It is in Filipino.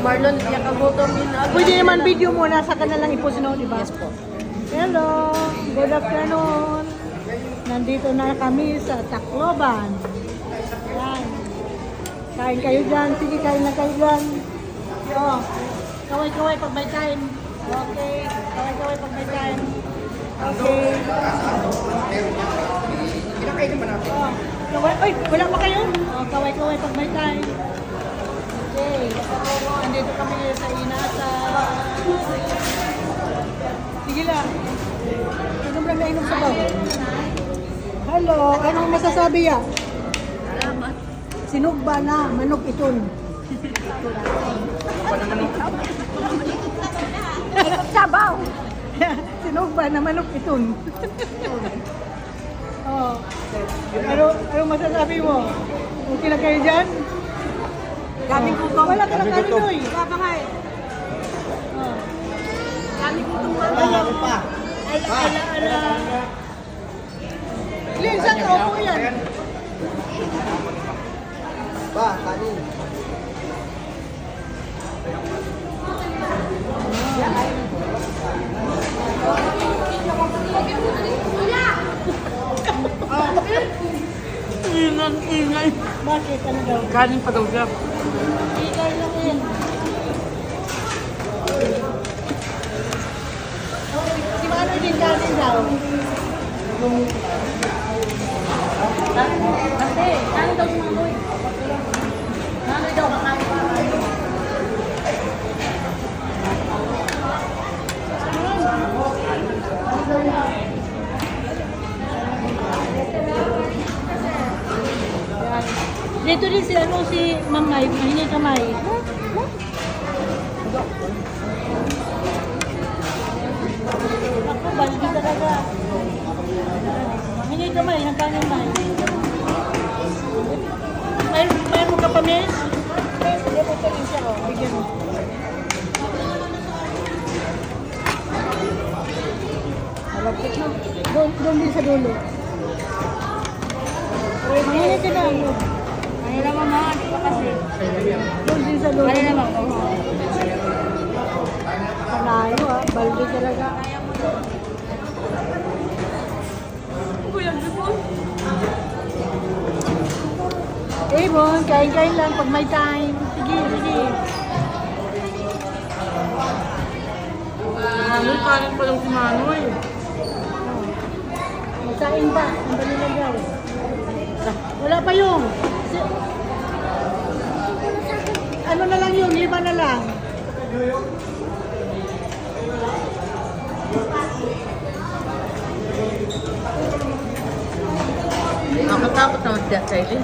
Marlon, yakagutom din. Pwede naman video muna, saka na lang i-post no, di ba? Yes po. Hello, good afternoon. Nandito na kami sa Tacloban. Yan. Kain kayo dyan. Sige, kain na kayo dyan. Oh, kaway-kaway pag may time. Okay, kaway-kaway pag may time. Okay. Kinakain naman natin. Oh, kaway, ay, wala pa kayo? Oh, kaway-kaway pag may time. Okay. Nandito kami ngayon sa Inasa. Sige lang. Ano ba nainom sa bago? Hello, anong masasabi ya? Salamat. Sinugba na, manok iton. Sabaw. Sinugba na manok iton. Oh. Ano masasabi mo? Okay lang kayo dyan? Daming gutom. Wala ka lang kalinoy. Babangay. Oh. Daming gutom. Ala, ala. Lin, saan ka? Upo yan. Ba, kanin. Ingay. Bakit? Ano daw? Kanin pa daw siya. Ikay lang yan. Si Manoy din kanin daw. Ate, kanin daw si Manoy. Manoy daw, kakain pa. Dito din si Mamay, mahingi kamay. Ako, baldi talaga. Mahingi kamay, hanggang may. May mo ka pa, miss? Miss, hindi mo ito rin siya, oh. Bigyan mo. Malapit na. Doon din sa dulo. Mahingi ka na. Ano naman mga, di ba kasi? Doon din sa dulo. Ano naman, Panalo ah, balde talaga. Kuya, gusto? Eh, Bon, kain-kain lang pag may time. Sige, sige. Manoy, kanin pa daw si Manoy. Magsaing pa. Ang ba nilagay? Wala pa yung. Ano na lang yun? 5 na lang. Nakatakot naman siya sa ilin.